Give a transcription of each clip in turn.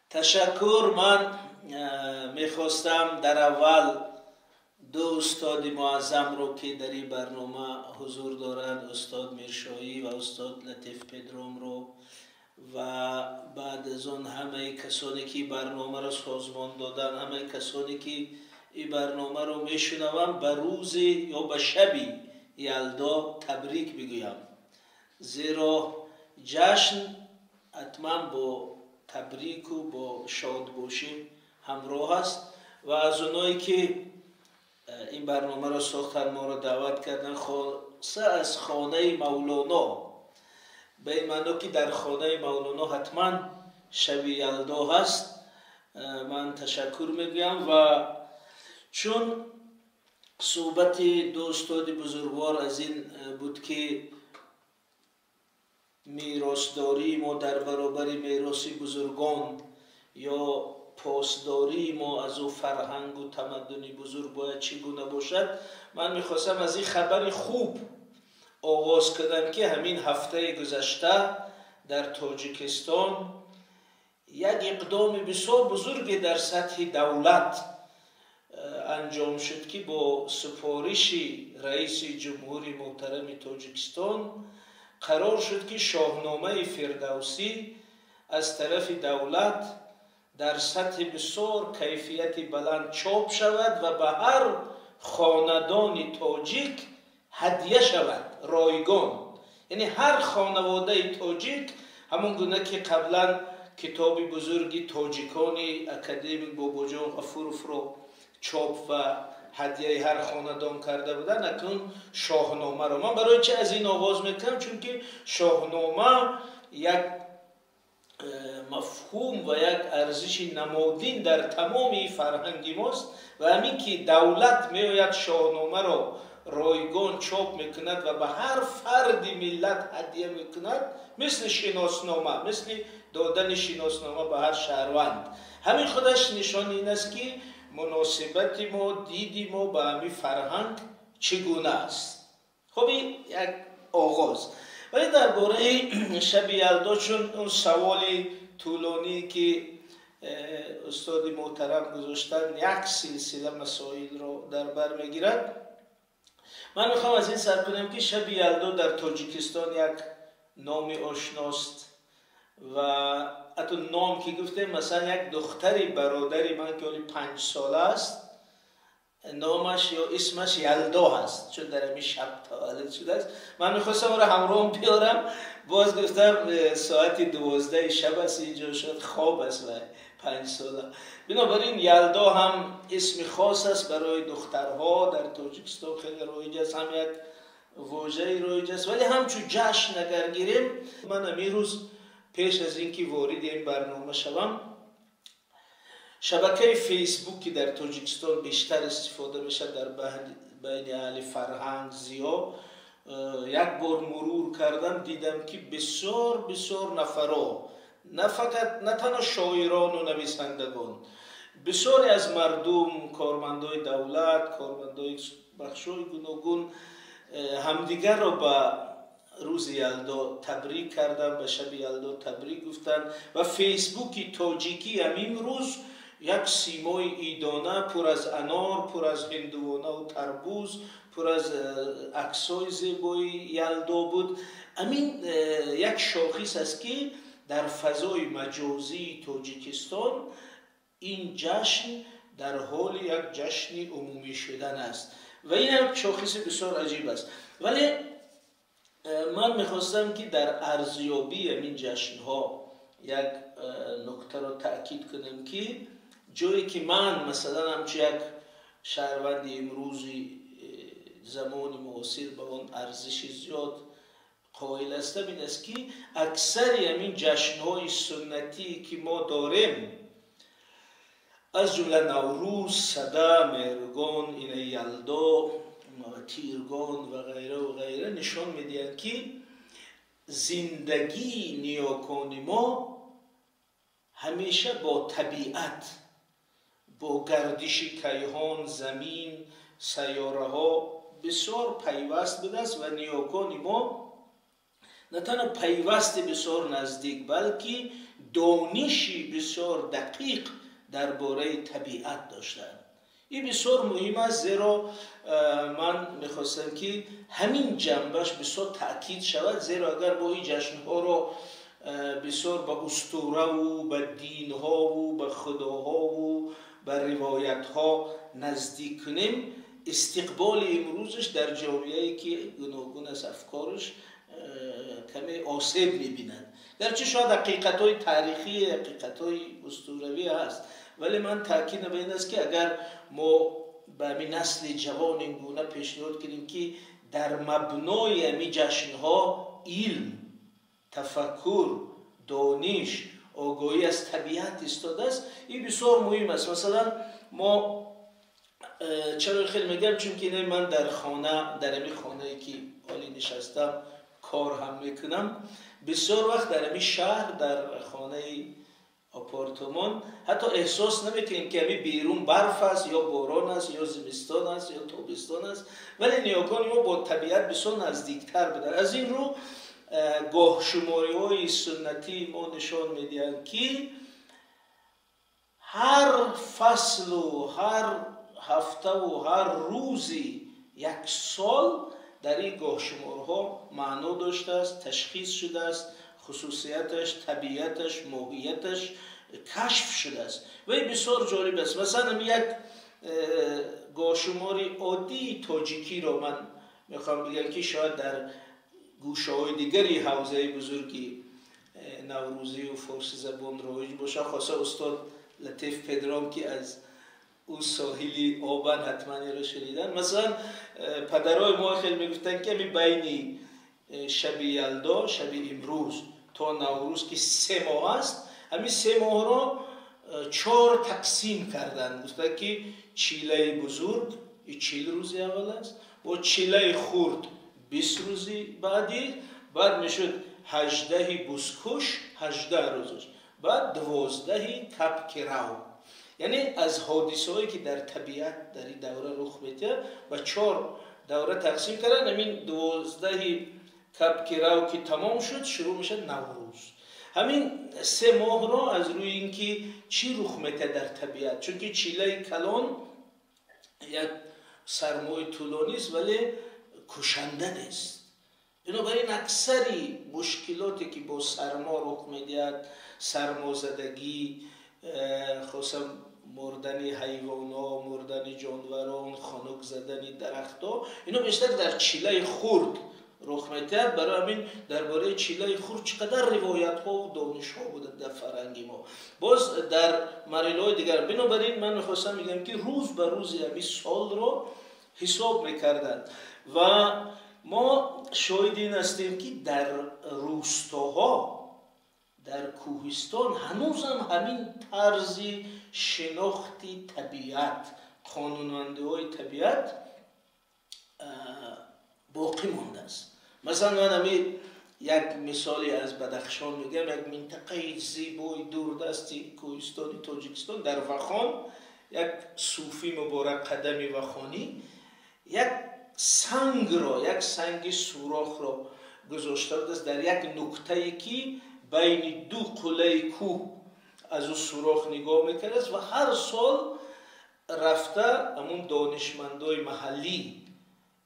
تشکر. من میخواستم در اول دو استاد معظم رو که در این برنامه حضور دارند، استاد میرشاهی و استاد لطیف پدروم رو و بعد از اون همه کسانی که برنامه رو سازمان دادن، همه کسانی که این برنامه رو میشنوند، به روز یا به شبی یلدا تبریک بگویم، زیرا جشن حتما با تبریک و با شادباشی همراه است و از اونایی که این برنامه را ساختن، ما را دعوت کردن، خاصه از خانه مولانا، به این معنی که در خانه مولانا حتما شب یلدا هست، من تشکر میگم. و چون صحبت دو استاد بزرگوار از این بود که میراثداری ما در برابر میراث بزرگان یا پاسداری ما از او فرهنگ و تمدنی بزرگ باید چگونه باشد، من میخواستم از این خبر خوب آغاز کردم که همین هفته گذشته در تاجیکستان یک اقدام بسیار بزرگ در سطح دولت انجام شد که با سفارش رئیس جمهوری محترم تاجیکستان قرار شد که شاهنامه فردوسی از طرف دولت در سطح بسیار کیفیت بلند چاپ شود و به هر خاندان تاجیک هدیه شود، رایگان. یعنی هر خانواده تاجیک، همون گونه که قبلا کتاب بزرگی تاجیکانی اکادمیک باباجان غفورف رو چاپ و هدیه هر خاندان کرده بودن، اکنون شاهنامه رو من برای چه از این آغاز میکنم؟ چون که شاهنامه یک مفهوم و یک ارزش نمادین در تمام فرهنگ ماست و همین که دولت میآید شاهنامه رو رایگان چاپ میکند و به هر فرد ملت هدیه میکند، مثل شناسنامه، مثل دادن شناسنامه به هر شهروند، همین خودش نشان این است که مناسبت ما، دیدی ما به همین فرهنگ چگونه است. خب این یک آغاز. ولی درباره شب یلدا، چون اون سوال طولانی که استاد محترم گذاشتن یک سلسله مسائل رو در بر میگیرد، من میخوام از این سر کنم که شب یلدا در تاجیکستان یک نام آشناست و حتی نام که گفته، مثلا یک دختری برادری من که 5 ساله است، نامش یا اسمش یلدا هست، چون در همین شب تولد شده است. من میخواستم را همراه بیارم، باز گفتم ساعت 12 شب است، اینجا شد خواب است و 5 ساله. بنابراین یلدا هم اسم خاص است برای دخترها در تاجیکستان، خیلی رایج است، هم یک واژه رایج است. ولی همچون جشن اگر گیریم، من امروز پیش از اینکه وارد این برنامه شوم، شبکه فیسبوک که در تاجیکستان بیشتر استفاده میشه در بین اهل فرهنگ زیا، یک بار مرور کردم، دیدم که بسیار نفرا، نه تنها شاعران و نویسندگان، بسیاری از مردم، کارمندای دولت، کارمندای بخشای گوناگون همدیگر رو به روز یلدا تبریک کردن، به شب یلدا تبریک گفتن و فیسبوک تاجیکی همین روز یک سیمای ایدانه پر از انار، پر از هندوانه و تربوز، پر از عکسای زیبای یلدا بود. همین یک شاخص است که در فضای مجازی تاجیکستان این جشن در حال یک جشن عمومی شدن است و این یک شاخص بسیار عجیب است. ولی من میخواستم که در ارزیابی همین جشن ها یک نکته را تأکید کنم که جایی که من مثلا همچون یک شهروند امروزی زمان معاصر به اون ارزش زیاد قائل هستم، این است که اکثر همین جشن های سنتی که ما داریم، از جمله نوروز، سده، مهرگان، این یلدا، تیرگان و غیره نشان میدهند که زندگی نیاکان ما همیشه با طبیعت، با گردش کیهان، زمین، سیاره ها بسیار پیوست بوده است و نیاکان ما نه تنها پیوست بسیار نزدیک، بلکه دانشی بسیار دقیق درباره طبیعت داشتند. این بسیار مهم است، زیرا من میخواستم که همین جنبش بسیار تأکید شود، زیرا اگر با این جشنها را بسیار به اسطوره و به دینها و به خداها و به روایتها نزدیک کنیم، استقبال امروزش در جامعه‌ای که گوناگون از افکارش کمی آسیب می‌بینند. گرچه شاید حقیقت‌های تاریخی، حقیقت‌های اسطوره‌ای هست، ولی من تاکید به این است که اگر ما به همین نسل جوان این گونه پیشنهاد کنیم که در مبنای همین جشن‌ها علم، تفکر، دانش، آگاهی از طبیعت ایستاده است، این بسیار مهم است. مثلا ما چرا خیلی میگم؟ چون که من در خانه، در همین خانه‌ای که حالی نشستم کار هم میکنم، بسیار وقت در همین شهر در خانه آپارتمان حتی احساس نمیکنیم که همین بیرون برف است یا باران است یا زمستان است یا تابستان است، ولی نیاکان ما با طبیعت بسیار نزدیکتر بدن. از این رو گاه شماری های سنتی ما نشان میدهند که هر فصل و هر هفته و هر روزی یک سال در این گاه شمارها معنا داشته است، تشخیص شده است، خصوصیتش، طبیعتش، موقعیتش کشف شده است و این بسیار جالب است. مثلا یک گاه شماری عادی تاجیکی را من میخوام بگم که شاید در گوشه های دیگری حوزه بزرگی نوروزی و فارسی زبان رایج باشه، خاصه استاد لطیف پدرام که از او ساحلی آبان حتما را شنیدن. مثلا پدرای ما خیلی میگفتن که بین شب یلدا، شب امروز تا نوروز که 3 ماه است، همین 3 ماه را 4 تقسیم کردن. گفتن که چیله بزرگ 40 روزی اول است، با چیله خرد 20 روزی بعدی، بعد میشد 18 بزکش 18 روزش، بعد 12 کپکرو. یعنی از حادثه هایی که در طبیعت در این دوره رخ میده و 4 دوره تقسیم کردن. همین 12 کپکرو که تمام شد شروع میشه نوروز. همین 3 ماه را از روی اینکه چی رخ میده در طبیعت، چون که چیله کلان یک سرمای طولانی است ولی کشنده نیست، بنابراین اکثری مشکلاتی که با سرما رخ میدهد، سرمازدگی، خاصا مردن حیوانات، مردن جانوران، خنک زدن درخت‌ها، اینا بیشتر در چیله خرد رخ میدهد. برای همین درباره چیله خرد چقدر روایت‌ها و دانش‌ها بوده در فرهنگ ما، باز در مراحل دیگر. بنابراین من می‌خواستم بگم که روز به روز همین سال رو حساب می‌کردند و ما شاهد این هستیم که در روستاها، در کوهستان هنوز هم همین طرز شناختی طبیعت، قانونمندی‌های طبیعت باقی مانده است. مثلا من همین یک مثالی از بدخشان میگم، یک منطقه زیبای دوردستی کوهستانی تاجیکستان در وخان، یک صوفی مبارک قدم وخانی یک سنگ را، یک سنگ سوراخ را گذاشته است در یک نقطه‌ای که بین 2 قله کوه از اون سوراخ نگاه میکرد است و هر سال رفته همون دانشمندای محلی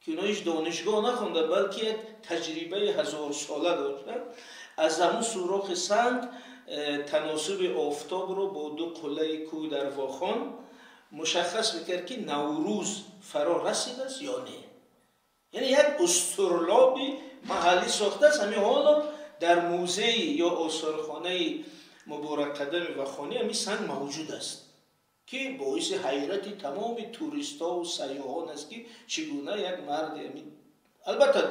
که اینا هیچ دانشگاه نخوندن بلکه یک تجربه 1000 ساله داشتن، از همون سوراخ سنگ تناسب آفتاب رو با 2 قله کوه در واخان مشخص میکرد که نوروز فرا رسیده است یا نه. یعنی یک اسطورلابی محلی ساخته است. همین حالا در موزه یا آثارخانه مبارک قدم وخانی همین سنگ موجود است که باعث حیرت تمام توریستا و سیاحان است که چگونه یک مرد، البته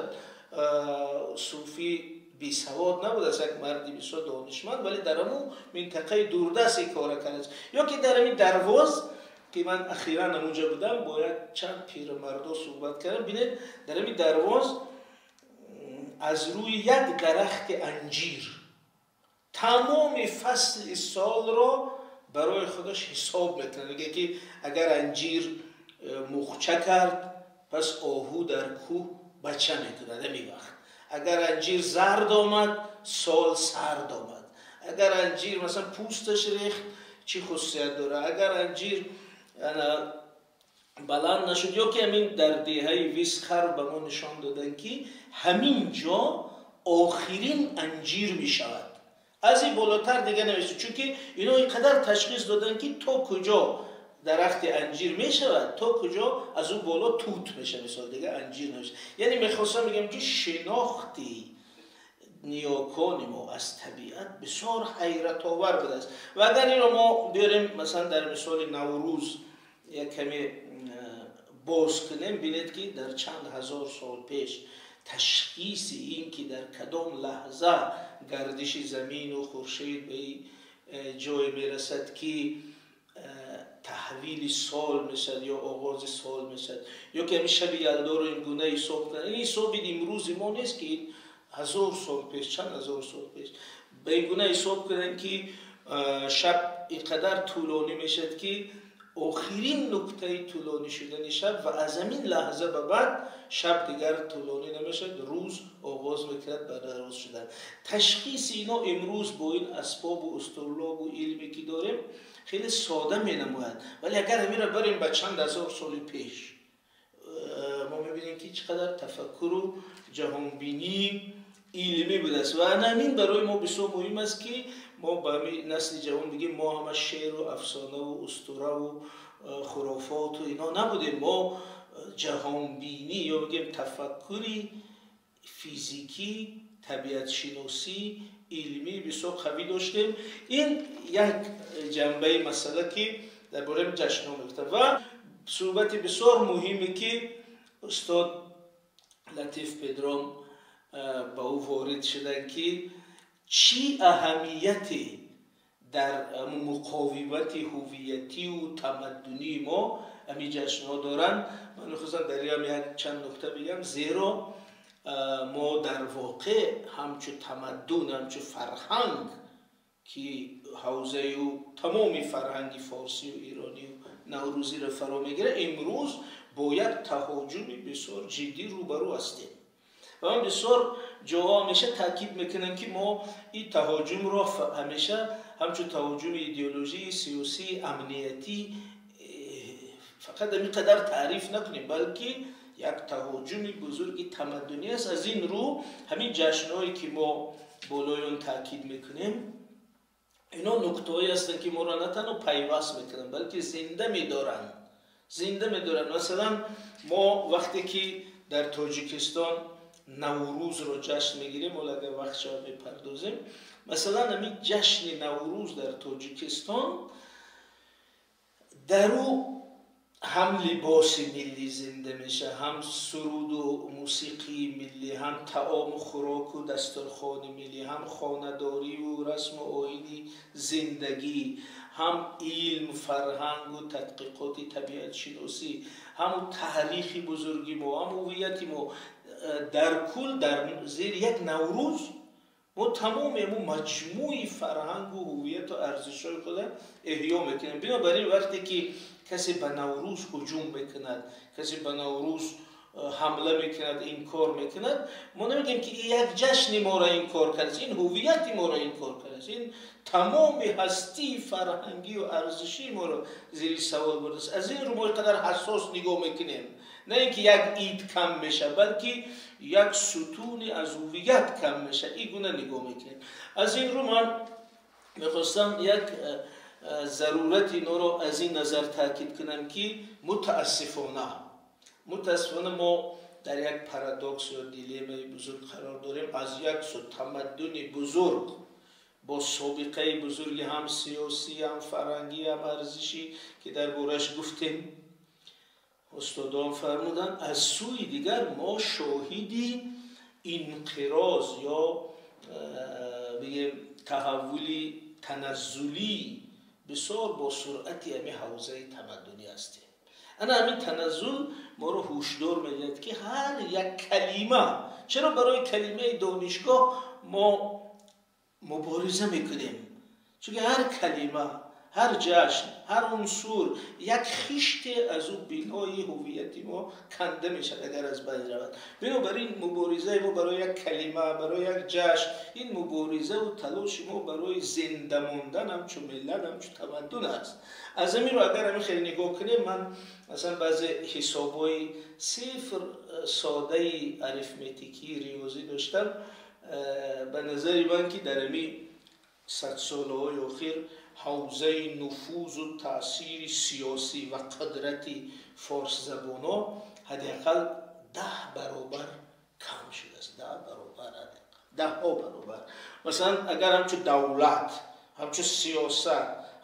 صوفی بی سواد نبود است، یک مردی بسیار دانشمند، ولی در همون منطقه دوردستی کار کرده است. یا که در همین درواز که من اخیراً اونجا بودم با یک چند پیرمردا صحبت کردم، ببینید در همین درواز از روی یک درخت انجیر تمام فصل سال را برای خودش حساب میکنه. میگه که اگر انجیر مخچه کرد پس آهو در کوه بچه میکنه. همین وقت اگر انجیر زرد آمد سال سرد آمد، اگر انجیر مثلا پوستش ریخت چی خصوصیت داره، اگر انجیر بلند نشد، یا که همین در دهه ویسخر به ما نشان دادن که همین جا آخرین انجیر می شود، از این بالاتر دیگه نمیشه. چون که اینا اینقدر تشخیص دادن که تا کجا درخت انجیر می شود تا کجا از اون بالا توت میشه، مثال دیگه انجیر نمیشه. یعنی میخواستم بگم که شناختی نیاکان ما از طبیعت بسیار حیرت آور بوده است. و اگر این رو ما بیاریم مثلا در مثال نوروز یک کمی باز کنیم، بینید که در چند هزار سال پیش تشخیص این که در کدام لحظه گردش زمین و خورشید به جای میرسد که تحویل سال میشد یا آغاز سال میشد، یا که همیشه شب یلدا رو این گونه حساب کنن. این حساب امروز ما نیست که 1000 سال پیش، چند هزار سال پیش به این گونه حساب کنن که شب اینقدر طولانی میشد که آخرین نقطه طولانی شدن شب و از همین لحظه به بعد شب دیگر طولانی نمیشد، روز آغاز میکرد برای روز شدن. تشخیص اینا امروز با این اسباب و اسطورلاب و علمی که داریم خیلی ساده می نماید، ولی اگر همین را بریم به چند هزار سال پیش ما میبینیم که چقدر تفکر و جهانبینی علمی بوده است. و همین برای ما بسیار مهم است که ما به نسل جوان بگیم ما همه شعر و افسانه و اسطوره و خرافات و اینا نبودیم، ما جهانبینی یا بگیم تفکری فیزیکی، طبیعت شناسی علمی بسیار قوی داشتیم. این یک جنبه مسئله که در باره جشن‌ها میگفتم. و صحبت بسیار مهمی که استاد لطیف پدرام با او وارد شدن که چی اهمیتی در مقاومت هویتی و تمدنی ما همین جشن‌ها دارن. من می‌خواستم در این یک چند نکته بگم، زیرا ما در واقع همچو تمدن، همچو فرهنگ که حوزه و تمامی فرهنگی فارسی و ایرانی و نوروزی را فرا میگیره، امروز با یک تهاجم بسیار جدی روبرو هستیم. و من بسیار جاها همیشه تاکید میکنم که ما این تهاجم را همیشه همچون تهاجم ایدئولوژی سیاسی امنیتی فقط همینقدر تعریف نکنیم، بلکه یک تهاجم بزرگی تمدنی است. از این رو همین جشنهایی که ما بالای اون تاکید میکنیم اینا نکته‌ای هستن که ما را نه تنها پیوست میکنن بلکه زنده میدارن. مثلا ما وقتی که در تاجیکستان نوروز رو جشن میگیریم، ولی اگر وقت شد میپردازیم، مثلا همین جشن نوروز در تاجیکستان در او هم لباس ملی زنده میشه، هم سرود و موسیقی ملی، هم طعام و خوراک و دسترخوان ملی، هم خانه‌داری و رسم و آیین زندگی، هم علم، فرهنگ و تحقیقات طبیعت شناسی، هم تاریخی بزرگی ما، هم هویت ما. در کل در زیر یک نوروز ما تمام مجموعی فرهنگ و هویت و ارزش‌های خود احیا میکنیم. بنابراین وقتی که کسی به نوروز هجوم میکند، کسی به نوروز حمله میکند، این کار میکند، ما نمیگیم که یک جشن ما را این کار کرد، این هویت ما را این کار کرد، این تمام هستی فرهنگی و ارزشی ما را زیر سوال برده. از این رو ما قدر حساس نگاه میکنیم، نه اینکه یک عید کم میشه بلکه یک ستون از هویت کم میشه، این گونه نگاه میکنیم. از این رو من میخواستم یک ضرورت اینا رو از این نظر تاکید کنم که متاسفانه ما در یک پارادوکس یا دیلمای بزرگ قرار داریم. از یک سو تمدن بزرگ با سابقه بزرگی هم سیاسی هم فرهنگی هم ارزشی که در بارش گفتیم استادان فرمودن، از سوی دیگر ما شاهدی انقراض یا بگیم تحولی تنزلی بسیار با سرعتی همین حوزه تمدنی هستیم. انا همین تنزل ما رو هوشدار می‌دهد که هر یک کلمه، چرا برای کلمه دانشگاه ما مبارزه میکنیم؟ چون هر کلمه، هر جشن، هر عنصر یک خشت از او بنای هویتی ما کنده میشد اگر از بین رود. بنابراین مبارزه ما برای یک کلمه، برای یک جشن، این مبارزه و تلاش ما برای زنده ماندن همچو ملت، همچو تمدن است. از همین رو اگر همین خیلی نگاه کنیم، من مثلا بعضی حسابای صفر ساده اریتمتیکی ریاضی داشتم، به نظر من که در همین 100 سالهای اخیر حوزه نفوذ و تأثیر سیاسی و قدرتی فارس زبان ها حداقل 10 برابر کم شده است. 10 برابر، 10 برابر. مثلا اگر همچو دولت، همچو سیاست،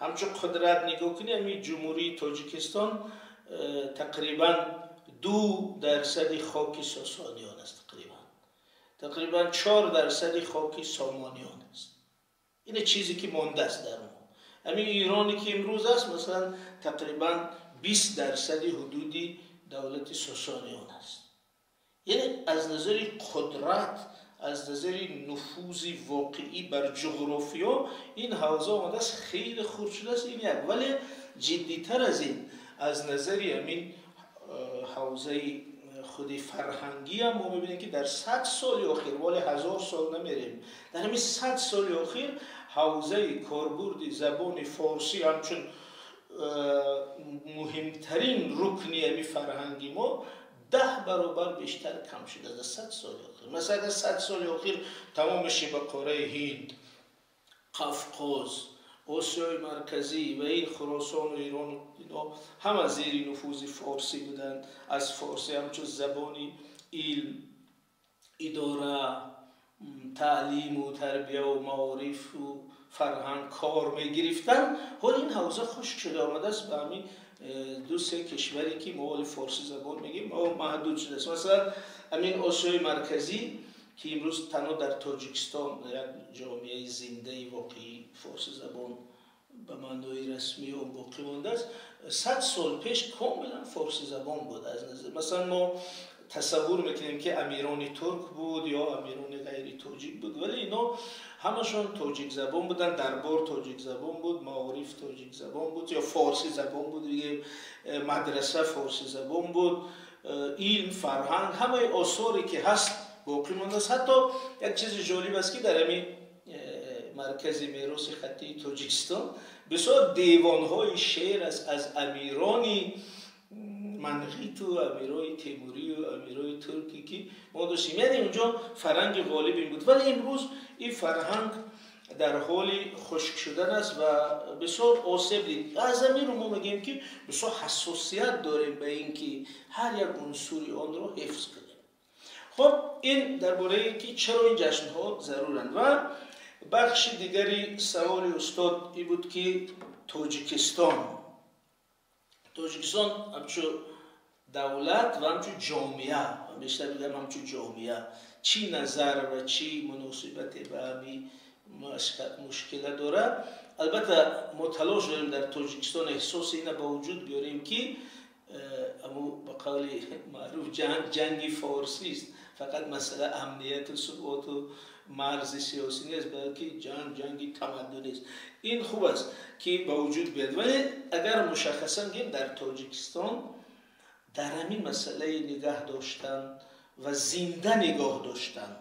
همچو قدرت نگاه کنی، همین جمهوری تاجیکستان تقریبا 2% خاک ساسانیان است، تقریبا 4% خاک سامانیان است. این چیزی که مانده است در ما. همین ایرانی که امروز است مثلا تقریبا 20% حدودی دولت ساسانیان است. یعنی از نظر قدرت، از نظر نفوذ واقعی بر جغرافیا این حوزه آمده است خیلی خرد شده است. این یک، ولی جدیتر از این از نظر همین حوزه خود فرهنگی هم ما میبینیم که در 100 سال اخیر، ولی 1000 سال نمیریم، در همین 100 سال اخیر حوزه کاربرد زبان فارسی همچون مهمترین رکنی همین فرهنگی ما 10 برابر بیشتر کم شده در 100 سال اخیر. مثلا در 100 سال اخیر تمام شبه قاره هند، قفقاز، آسیای مرکزی و این خراسان و ایران اینا همه زیر نفوذ فارسی بودند. از فارسی همچون زبانی علم، اداره، تعلیم و تربیه و معارف و فرهنگ کار می گرفتن. حال این حوزه خشک شده آمده است به همین 2-3 کشوری که ما فارسی زبان میگیم ما محدود شده است. مثلا همین آسیای مرکزی که امروز تنها در تاجیکستان یک جامعه زنده واقعی فارسی زبان به معنای رسمی و باقی مانده است، 100 سال پیش کاملا فارسی زبان بود. از نظر مثلا ما تصور میکنیم که امیران ترک بود یا امیران غیر تاجیک بود، ولی اینا همشون تاجیک زبان بودن، دربار تاجیک زبان بود، معارف تاجیک زبان بود یا فارسی زبان بود، دیگه مدرسه فارسی زبان بود، علم، فرهنگ، همه آثاری که هست باقی مانده است. حتی یک چیز جالب است که در همین مرکز میراث خطی تاجیکستان بسیار دیوانهای شعر است از امیرانی منقیط و امیرای تیموری و امیرای ترکی که ما داشتیم. یعنی اونجا فرهنگ غالب این بود، ولی امروز این فرهنگ در حال خشک شدن است و بسیار آسیب دید. از همین رو ما میگیم که بسیار حساسیت داریم به این که هر یک عنصری آن را حفظ کنیم. خب این درباره اینکه چرا این جشن ها ضرورند. و بخش دیگری سوال استاد این بود که تاجیکستان همچون دولت و همچون جامعه، بیشتر بگم همچون جامعه، چی نظر و چی مناسبت به همین مشکل داره. البته ما تلاش داریم در تاجیکستان احساس اینه با وجود بیاریم که اما به قول معروف جنگ فارسی است، فقط مسئله امنیت و ثبات و مرز سیاسی نیست، بلکه جنگ تمدنی است. این خوب است که با وجود بیاد، ولی اگر مشخصا گیم در تاجیکستان در همین مسئله نگاه داشتن و زنده نگاه داشتن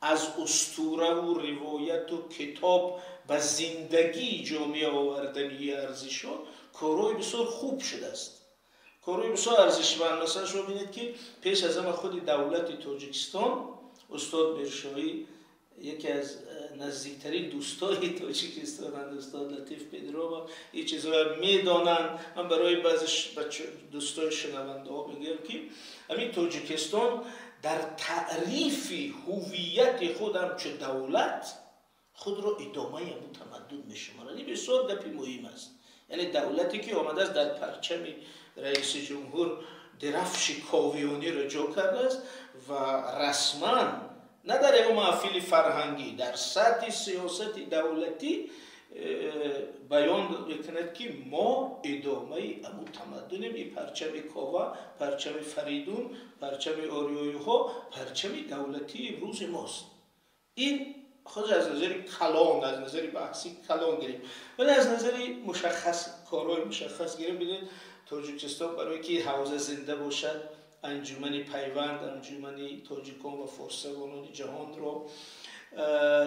از اسطوره و روایت و کتاب به زندگی جامعه آوردنی ارزش ها کارهای بسیار خوب شده است، کارهای بسیار ارزشمند. مثلا شما بینید که پیش از همه خود دولت تاجیکستان، استاد میرشاهی یکی از نزدیکترین دوستای تاجیکستان، استاد لطیف پدرام، این چیزها میدانند. من برای بعضی دوستای شنونده ها میگم که همین تاجیکستان در تعریف هویت خودم چه دولت خود را ادامه همون تمدن میشمارد. این بسیار گپی مهم است. یعنی دولتی که آمده است در پرچم رئیس جمهور درفش کاویانی را جا کرده است و رسما نه در یک محفل فرهنگی، در سطح سیاست دولتی بیان میکند که ما ادامه امو تمدنیم. این پرچم کاوه، پرچم فریدون، پرچم آریایی‌ها، پرچم دولتی امروز ماست. این خودش از نظر کلان، از نظر بحثی کلان گریم، ولی از نظر مشخص کارهای مشخص گریم. ببینید تاجیکستان برای که حوزه زنده باشد انجمن پیوند، انجمن تاجیکان و فارسیان جهان رو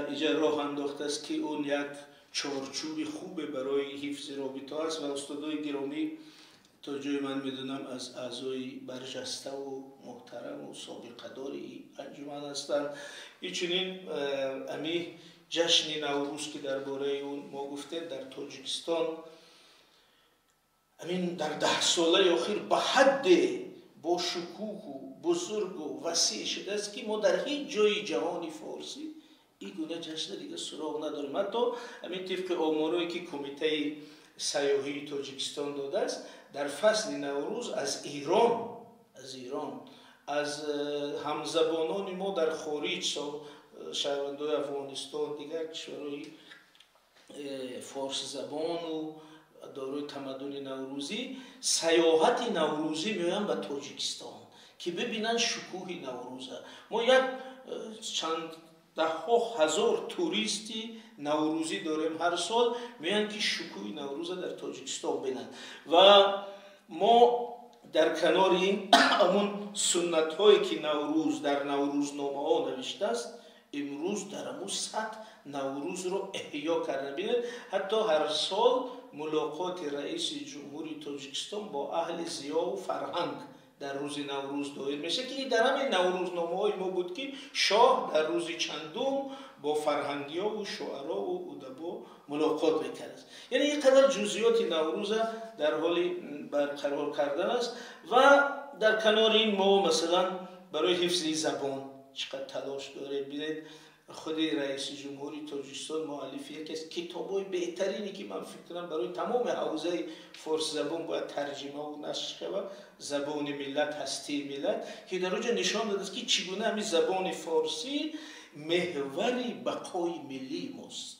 ایجا راه انداخته است که اون یک چارچوب خوبه برای حفظ رابطه است و استادای گرامی تا جای من میدونم از اعضای برجسته و محترم و سابقه داری انجمن هستند. این امی جشن نوروز که درباره اون ما گفتیم در تاجیکستان امین در 10 ساله اخیر به حد با شکوه و بزرگ و وسیع شده است که ما در هیچ جای جهان فارسی این گونه جشن دیگه سراغ نداریم. حتی همین طبق آمارایی که کمیته سیاحی تاجیکستان داده است در فصل نوروز از ایران از همزبانان ما در خارج شهروندان افغانستان دیگر کشورهای فارسی زبان و دارای تمدن نوروزی سیاحت نوروزی میان به تاجیکستان که ببینن شکوه نوروزه. ما یک چند ده هزار توریستی نوروزی داریم هر سال میان که شکوه نوروزه در تاجیکستان بینن و ما در کنار این همون سنت هایی که نوروز در نوروزنامه ها نوشته است امروز در همون سطح نوروز رو احیا کردن. ببینید حتی هر سال ملاقات رئیس جمهوری تاجیکستان با اهل ضیا و فرهنگ در روز نوروز دایر میشه که در همین نوروزنامه های ما بود که شاه در روز چندم با فرهنگی ها و شعرا و ادبا ملاقات میکرد. یعنی یک قدر جزئیات نوروز در حال برقرار کردن است و در کنار این ما مثلا برای حفظ زبان چقدر تلاش داره. ببینید خود رئیس جمهوری تاجیکستان مؤلف یکی از کتاب‌های بهترینی که من فکر کنم برای تمام حوزه فارسی زبان باید ترجمه و نشر شود زبان ملت هستی ملت که در اونجا نشان داده است که چگونه همین زبان فارسی محور بقای ملی ماست.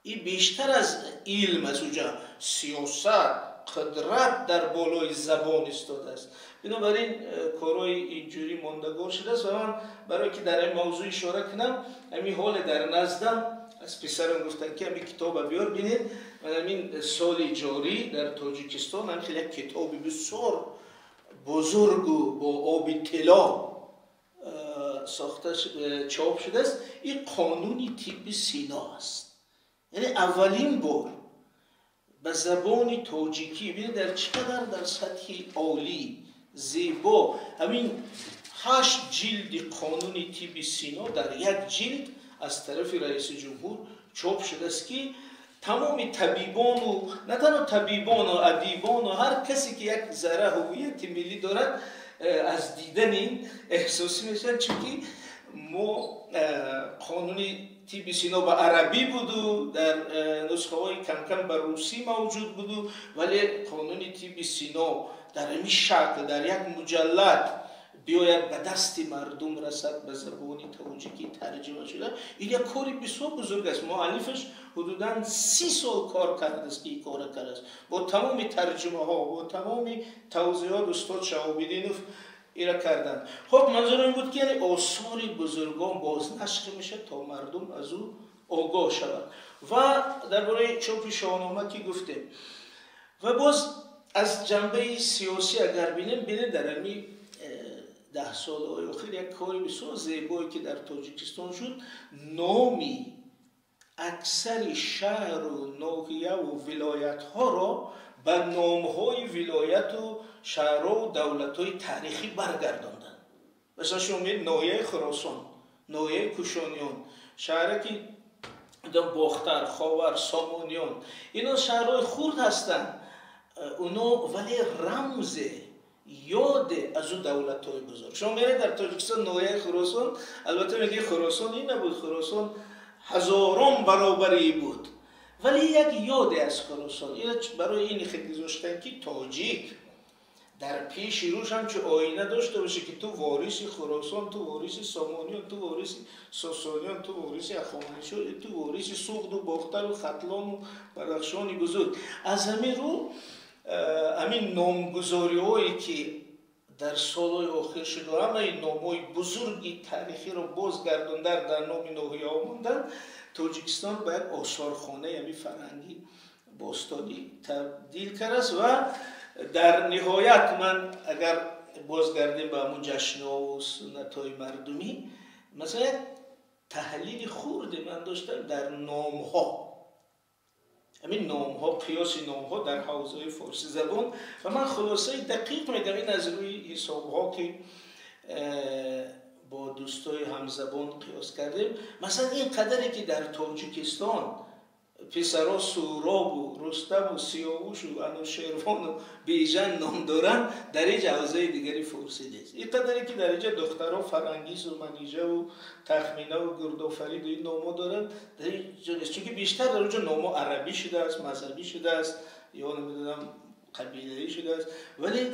این بیشتر از علم از اونجا سیاست قدرت در بالای زبان استاده است. بنابراین کارهای اینجوری ماندگار شده است و من برای که در این موضوع اشاره کنم همین حال در نزدم از پسرم گفتن که همین کتاب بیار بینید من همین سال جاری در تاجیکستان هم خیلی کتابی بسیار بزرگ و با آب طلا ساخته چاپ شده است. این قانون طب سینا است، یعنی اولین بار به زبان تاجیکی ببینید در چقدر در سطح عالی زیبا همین 8 جلد قانون طب سینا در یک جلد از طرف رئیس جمهور چاپ شده است که تمام طبیبان و نه تنها طبیبان و ادیبان و هر کسی که یک ذره هویت ملی دارد از دیدن این احساسی میشن، چون ما قانون طب سینا به عربی بود و در نسخه های کم کم به روسی موجود بود ولی قانون طب سینا در این شکل در یک مجلد بیاید به دست مردم رسد به زبان تاجیکی ترجمه شده این یک کاری بسیار بزرگ است. مؤلفش حدوداً 30 سال کار کرده است که این کار کرده است با تمام ترجمه ها با تمام توضیحات استاد شهاب‌الدینوف ایرا کردن. خب منظور این بود که یعنی آثار بزرگان بازنشر میشه تا مردم از او آگاه شود. و درباره چاپ شاهنامه که گفتیم و باز از جنبه سیاسی اگر بینیم در همین 10 سال اخیر یک کاری بسیار زیبایی که در تاجیکستان شد، نامی اکثر شهر و ناحیه و ولایت ها را به نام های ولایت و شهرها و دولت های تاریخی برگرداندن. مثلا شما می‌بینید ناحیه خراسان، ناحیه کوشانیان، شهری که باختر، خاور، سامانیان اینا شهرهای خرد هستند اونا ولی رمز یاد از اون دولت های بزرگ. شما میرید در تاجیکستان ناحیه خراسان، البته میگه خراسان این نبود، خراسان هزاران برابری بود ولی یک یاد از خراسان این برای این خیلی گذاشتن که تاجیک در پیش روش هم چه آینه داشته باشه که تو وارث خراسان، تو وارث سامانیان، تو وارث ساسانیان، تو وارث اخوانیشان، تو وارث سوخت و باختر و ختلان و بدخشانی بزرگ. از همین رو همین نامگذاری هایی که در سالهای آخر شد و همه این نام‌های بزرگی تاریخی رو بازگرداندن در نام نوحیه‌ها موندن. تاجیکستان به یک آثارخانه یعنی فرهنگی باستانی تبدیل کرده است. و در نهایت من اگر بازگردیم به همون جشن‌ها و سنت‌های مردمی، مثلا تحلیل خورد من داشتم در نام‌ها، همین نام‌ها، قیاس نام‌ها در حوزه فارسی زبان، و من خلاصه دقیق میگم این از روی حساب‌ها که با دوستای همزبان قیاس کردیم. مثلا این قدری که در تاجیکستان پسرها سهراب و رستم و سیاوش و انوشیروان و بیژن نام دارن، در اینجا حوزه دیگری فارسی نیست. این قدری که در اینجا دخترها فرنگیز و منیژه و تخمینه و گردآفرید و این نام‌ها دارن، در اینجا نیست، چون که بیشتر در اونجا نام‌ها عربی شده است، مذهبی شده است، یا نمیدونم قبیله‌ای شده است. ولی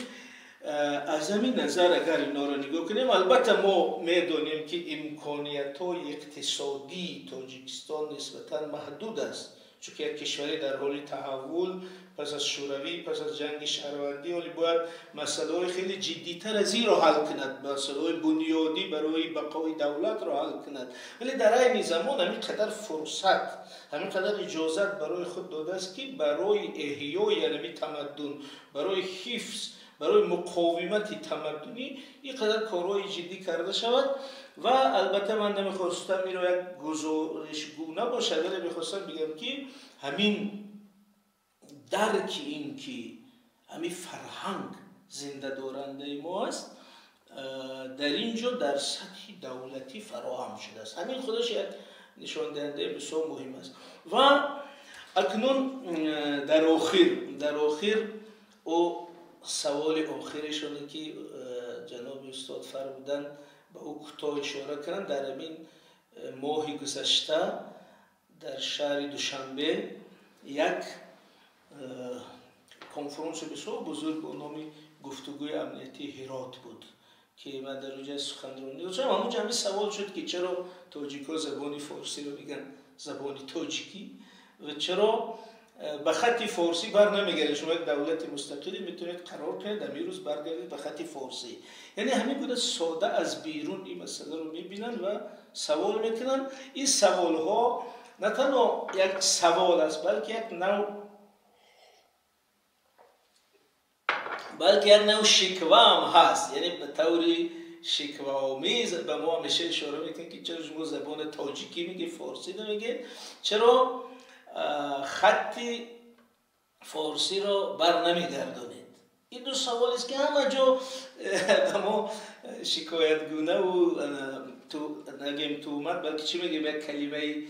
از همین نظر اگر اینا رو نگاه کنیم، البته ما میدونیم که امکانیت‌های اقتصادی تاجیکستان نسبتاً محدود است، چون که یک کشوری در حال تحول پس از شوروی، پس از جنگ شهروندی، ولی باید مسائل خیلی جدی‌تر از این را حل کند، مسائل بنیادی برای بقای دولت را حل کند. ولی در این زمان همین قدر فرصت، همین قدر اجازت برای خود داده است که برای احیای یعنی تمدن، برای حفظ، برای مقاومت تمدنی این قدر کارهای جدی کرده شود. و البته من نمیخواستم این رو یک گزارشگونه باشه، ولی میخواستم بگم که همین درک این که همین فرهنگ زنده دارنده ما است، در اینجا در سطح دولتی فراهم شده است. همین خودش یک نشان دهنده بسیار مهم است. و اکنون در آخر او سوال آخرشونه که جناب استاد فرمودن به او کوتاه اشاره کردن. در همین ماه گذشته در شهر دوشنبه یک کنفرانس بسیار بزرگ با نام گفتگوی امنیتی هرات بود که من در اونجا سخنرانی داشتم. همونجا همین سوال شد که چرا تاجیک‌ها زبان فارسی رو میگن زبان تاجیکی و چرا به خط فارسی بر نمیگردید. شما یک دولت مستقلی میتونید قرار کنید در روز برگردید به خط فارسی. یعنی همین گونه ساده از بیرون این مسئله رو میبینن و سوال میکنن. این سوال ها نه تنها یک سوال است، بلکه یک نوع شکوه هم هست. یعنی به طوری شکوه آمیز به ما همیشه اشاره میکنن که چرا شما زبان تاجیکی میگی فارسی نمیگید، چرا خط فارسی را بر نمیگردانید. این دو سوال است که همه جا به ما شکایتگونه و نگیم تومت، بلکه چی میگیم یک کلمه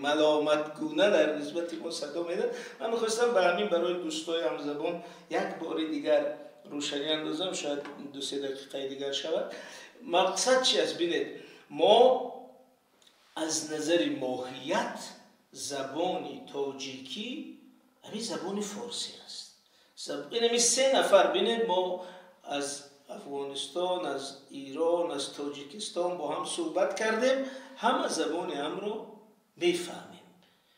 ملامت گونه در نسبت ما صدا میده. من میخواستم به همین برای دوستای همزبان یک بار دیگر روشنی اندازم، شاید 2-3 دقیقه دیگر شود. مقصد چی است؟ ببینید، ما از نظر ماهیت زبان تاجیکی همین زبان فارسی است. این 3 نفر ببینید، ما از افغانستان، از ایران، از تاجیکستان با هم صحبت کردیم، همه زبان هم رو میفهمیم.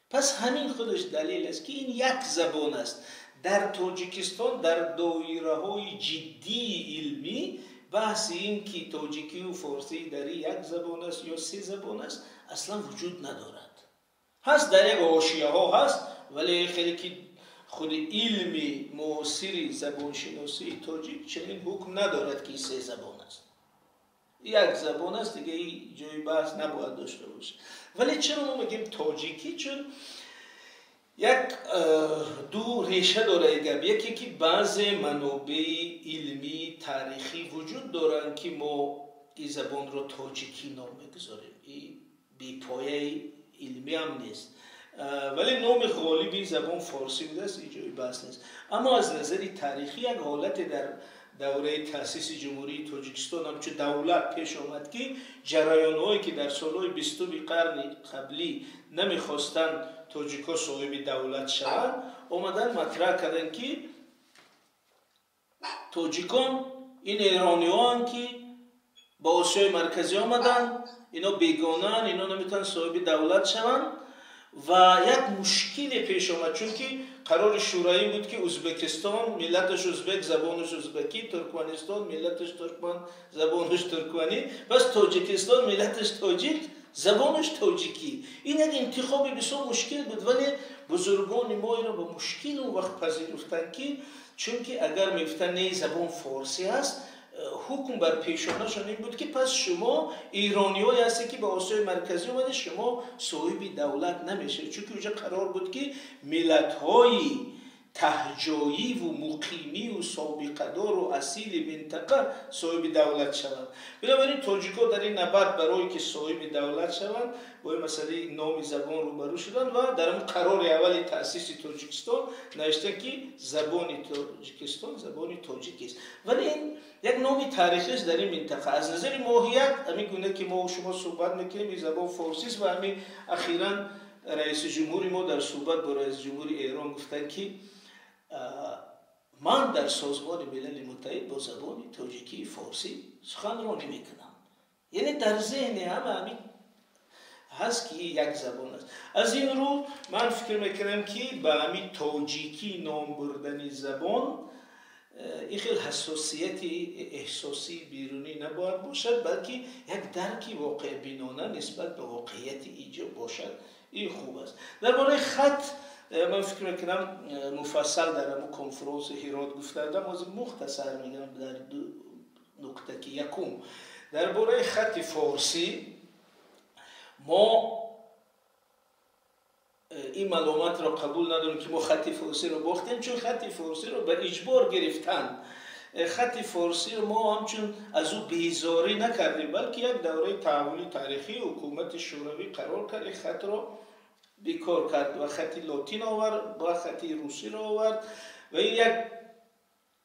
پس همین خودش دلیل است که این یک زبان است. در تاجیکستان در دایره‌های جدی علمی بحث این که تاجیکی و فارسی در یک زبان است یا 3 زبان است اصلا وجود ندارد. هست در یک حاشیه ها هست، ولی خیلی که خود علمی معاصری زبانشناسی تاجیک چنین حکم ندارد که 3 زبان است. یک زبان است دیگه، جای بحث نباید داشته باشه. ولی چرا ما میگیم تاجیکی؟ چون یک دو ریشه داره گپ. یکی که بعض منابع علمی تاریخی وجود دارن که ما این زبان رو تاجیکی نام میگذاریم. این بی پایه علمی هم نیست، ولی نام غالبی زبان فارسی بوده است، اینجای بحث نیست. اما از نظر تاریخی یک حالت در دوره تأسیس جمهوری تاجیکستان هم چه دولت پیش آمد که جریان‌هایی که در سالهای 20 قرن قبلی نمیخواستن تاجیک‌ها صاحب دولت شوند، اومدن مطرح کردن که تاجیکان این ایرانیان که با آسیای مرکزی آمدن، اینا بیگانن، اینا نمیتونن صاحب دولت شوند و یک مشکل پیش آمد، چون که قرار شورایی بود که ازبکستان ملتش ازبک زبانش ازبکی، ترکمنستان ملتش ترکمن زبانش ترکمنی، پس تاجیکستان ملتش تاجیک زبانش تاجیکی. این یک انتخاب بسیار مشکل بود، ولی بزرگان ما این را به مشکل اون وقت پذیرفتند که چون که اگر میفتن نه زبان فارسی است، حکم بر پیشانشان این بود که پس شما ایرانیایی هستی که به آسیای مرکزی اومده، شما صاحب دولت نمیشه، چون که اونجا قرار بود که ملت‌های تهجایی و مقیمی و سابقه‌دار و اصیل منطقه صاحب دولت شوند. بنابراین تاجیک‌ها در این نبرد برای که صاحب دولت شوند با این مسئله نام زبان روبرو شدن و در اون قرار اول تأسیس تاجیکستان نوشته که زبان تاجیکستان زبان تاجیکی است. ولی این یک نام تاریخی است در این منطقه. از نظر ماهیت همین گونه که ما و شما صحبت میکنیم این زبان فارسی است و همین اخیراً رئیس جمهوری ما در صحبت با رئیس جمهوری ایران گفتن که من در سازمان ملل متحد با زبان تاجیکی فارسی سخنرانی میکنم. یعنی در ذهن همین هست که یک زبان است. از این رو من فکر میکنم که به همین تاجیکی نام بردن زبان این خیلی حساسیت احساسی بیرونی نباید باشد، بلکه یک درکی واقع بینانه نسبت به واقعیت ایجاب باشد. این خوب است. درباره خط من فکر میکنم مفصل در همون کنفرانس هرات گفتم، از مختصر میگم در دو نکته که یکم درباره خط فارسی ما این معلومات را قبول نداریم که ما خط فارسی رو باختیم، چون خط فارسی رو به اجبار گرفتن. خط فارسی رو ما همچون از او بیزاری نکردیم، بلکه یک دوره تحولی تاریخی حکومت شوروی قرار کرد خط رو بیکار کرد و خط لاتین آورد و خط روسی رو آورد و این یک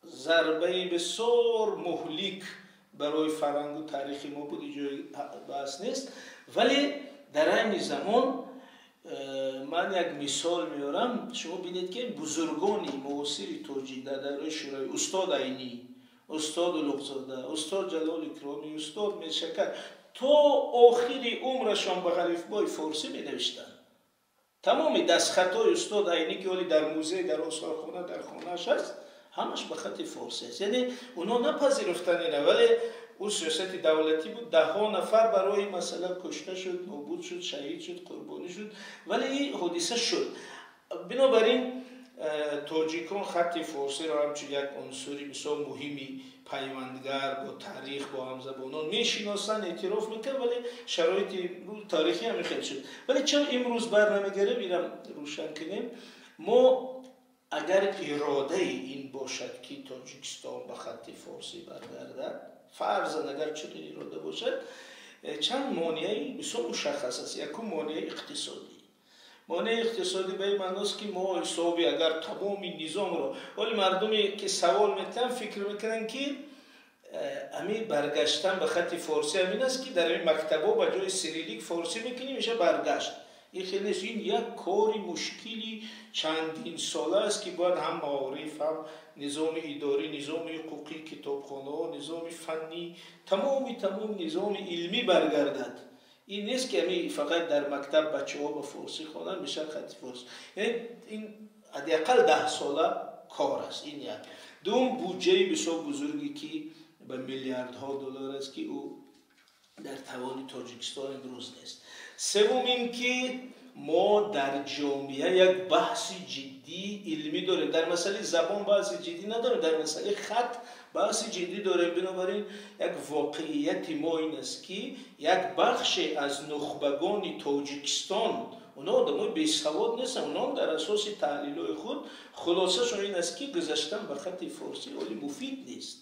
ضربه بسیار مهلک برای فرهنگ و تاریخ ما بود، جای بحث نیست. ولی در این زمان من یک مثال میارم، شما بینید که بزرگانی معاصر تاجیک در دوره شورای، استاد عینی، استاد لغزاده، استاد جلال اکرامی، استاد میرشکر، تا آخر عمرشان به الفبای فارسی می نوشتن. تمام دستخطای استاد عینی که ولی در موزه در آثارخانه در خانه‌اش هست همش به خط فارسی است. یعنی اونا نپذیرفتن اینه، ولی اون سیاست دولتی بود. 10 نفر برای مثلا کشته شد، نابود شد، شهید شد، قربانی شد، ولی این حادثه شد. بنابراین تاجیکان خط فارسی را همچون یک عنصری بسیار مهمی پیوندگر با تاریخ با همزبانان میشناسن، اعتراف میکنن، ولی شرایط تاریخی هم خیلی شد. ولی چرا امروز بر نمیگره میرم روشن کنیم. ما اگر اراده این باشد که تاجیکستان به خط فارسی برگردد، فرضاً اگر چنین اراده باشد، چند مانعی بسیار مشخص است. یکم مانع اقتصادی. مانع اقتصادی به این معنی است که ما حسابی اگر تمام نظام را، ولی مردمی که سوال میکنن فکر میکنن که همین برگشتن به خط فارسی همین است که در این مکتبا به جای سیریلیک فارسی میکنیم میشه برگشت. این خیلی نیست. این یک کاری مشکلی چندین ساله است که باید هم معارف، هم نظام اداری، نظام حقوقی، کتابخانه، نظام فنی، تمام نظام علمی برگردد. این نیست که همین فقط در مکتب بچه‌ها به فارسی خوانن میشه خط فارسی. یعنی این حداقل 10 ساله کار است. این یک. دوم بودجه بسیار بزرگی که به میلیاردها دلار است که او در توان تاجیکستان امروز نیست. سوم این که ما در جامعه یک بحث جدی علمی داریم. در مسئله زبان بحث جدی نداریم، در مسئله خط بحث جدی داریم. بنابراین یک واقعیت ما این است که یک بخش از نخبگان تاجیکستان، اونا آدمای بی‌سواد نیستن، اونا در اساس تحلیل‌های خود خلاصه‌شون این است که گذشتن به خط فارسی ولی مفید نیست.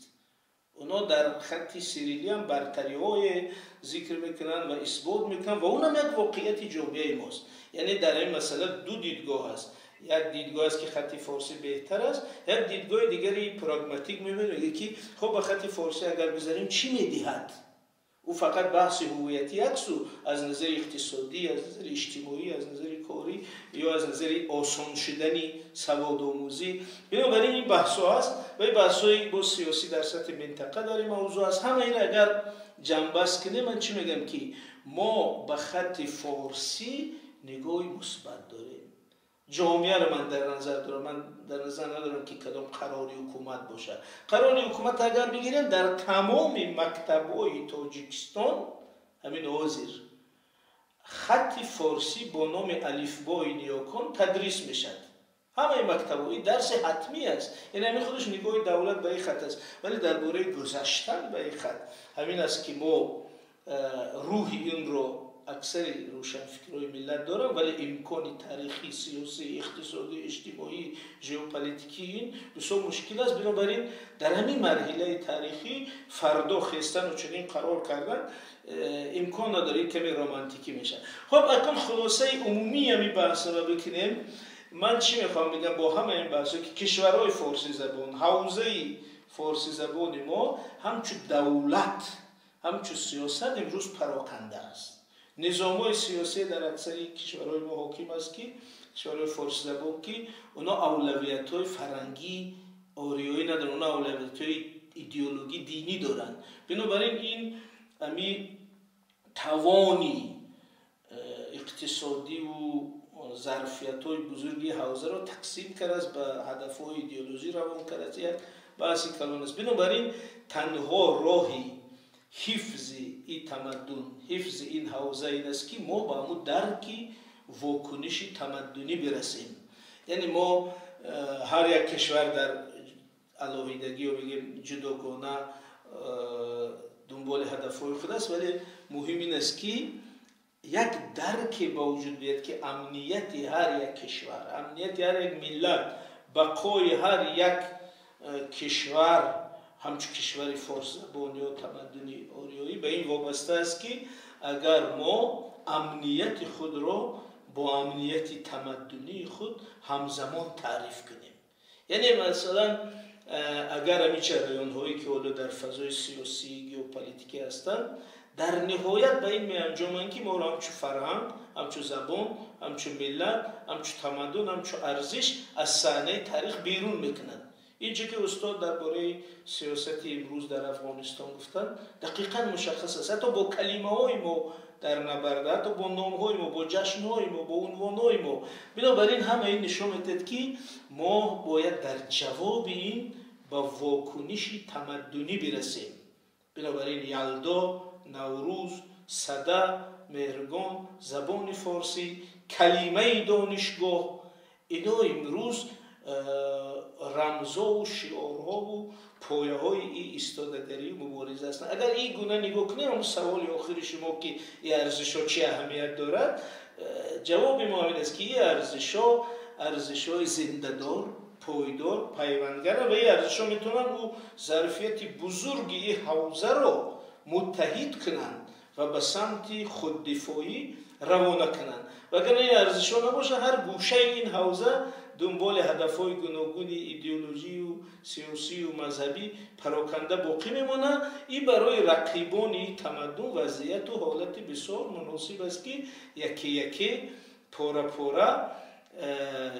اونا در خط سیریلی هم برتری‌های ذکر میکنن و اثبات میکنن و اونم یک واقعیت جامعه ماست. یعنی در این مسئله دو دیدگاه است. یک دیدگاه است که خط فارسی بهتر است، یک دیدگاه دیگری پراگماتیک میبینه که خب به خط فارسی اگر بذاریم چی میدهد؟ او فقط بحث هویتی است، از نظر اقتصادی، از نظر اجتماعی، از نظر کاری یا از نظر آسان شدنی سواد آموزی. بنابراین این بحث‌ها هست و این بحث‌های با سیاسی در سطح منطقه داریم. موضوع است. همه این اگر جنبست کنیم، من چی میگم که ما به خط فارسی نگاهی مثبت داریم. جامعه رو من در نظر دارم. من در نظر ندارم که کدام قراری حکومت باشه. قراری حکومت اگر بگیرن در تمام مکتب‌های تاجیکستان همین حاضر خط فارسی با نام الفبای نیاکان تدریس میشد. همه مکتب‌های درس حتمی است. یعنی همین خودش نگاه دولت به این خط است. ولی درباره گذشتن به این خط همین است که ما روح این رو اکثر روشنفکرای ملت دارن، ولی امکان تاریخی، سیاسی، اقتصادی، اجتماعی، ژئوپلیتیکی این بسیار مشکل است. بنابراین در همین مرحله تاریخی فردا خستن و چنین قرار کردن امکان نداره، کمی رمانتیکی میشه. خب اکنون خلاصه عمومی همین بحث رو بکنیم. من چی میخوام بگم با همه این بحثا که کشورهای فارسی زبان، حوزه فارسی زبان ما همچون دولت، همچون سیاست امروز پراکنده است. نظام‌های سیاسی در اکثر کشورهای ما حاکم است که کشورهای فارسی زبان که اونا اولویت‌های فرنگی آریایی ندارن، اونا اولویت‌های ایدئولوژی دینی دارن. بنابراین این امی توانی اقتصادی و ظرفیت‌های بزرگی حوزه را تقسیم کرده است، به هدف‌های ایدئولوژی روان کرده است. یک بحثی کلان است. بنابراین تنها راهی حفظ این تمدن، حفظ این حوزه این است که ما با همون درکی واکنشی تمدنی برسیم. یعنی ما هر یک کشور در علاویدگی و بگیم جداگانه دنبال هدف‌های خود است، ولی مهم این است که یک درکی با وجود بیاد که امنیت هر یک کشور، امنیت هر یک ملت، بقای هر یک کشور همچون کشور فارسی زبان یا تمدنی آریایی به این وابسته است که اگر ما امنیت خود را با امنیت تمدنی خود همزمان تعریف کنیم. یعنی مثلا اگر همین جریان هایی که حالا در فضای سیاسی ژئوپلیتیکی هستند در نهایت به این می انجامند که ما را همچون فرهنگ، همچون زبان، همچون ملت، همچون تمدن، همچون ارزش از صحنه تاریخ بیرون میکنند. اینجا که استاد درباره سیاست امروز در افغانستان گفتن دقیقاً مشخص است. حتی با کلمه های ما در نبرد، حتی با نام های ما، با جشن های ما، با عنوان های ما. بنابراین همه این نشون میدهد که ما باید در جواب این با واکنشی تمدنی برسیم. بنابراین یلدا، نوروز، صده، مهرگان، زبان فارسی، کلمه دانشگاه، اینا امروز رمزها و شعارها و پایه های این ایستادگری و مبارزه هستند. اگر این گونه نگاه کنیم اون سوال آخر شما که این ارزش ها چه اهمیت دارد، جواب ما این است که این ارزش های زنده دار، پایدار، پیوندگر و این ارزش ها میتونن او ظرفیت بزرگی این حوزه را متحد کنند و به سمت خوددفاعی روانه کنند. و اگر این ارزش ها نباشه هر گوشه این حوزه دنبال هدفهای گوناگون ایدئولوژی و سیاسی و مذهبی پراکنده باقی میمونه. این برای رقیبان تمدن وضعیت و حالت بسیار مناسب است که یکی یکی پاره پاره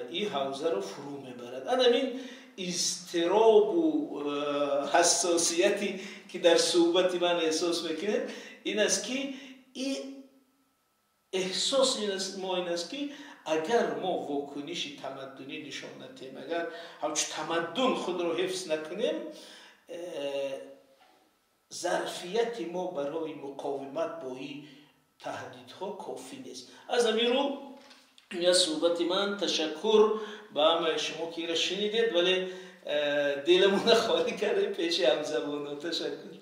این حوزه رو فرو میبرد. همین اضطراب و حساسیتی که در صحبت من احساس میکنید این است که این احساس ما این است که اگر ما واکنش تمدنی نشان ندهیم، اگر همچون تمدن خود را حفظ نکنیم، ظرفیت ما برای مقاومت با این تهدیدها کافی نیست. از همین رو این صحبت من تشکر به همه شما که را شنیدید، ولی دلمون خالی کرده پیش همزبانان. تشکر.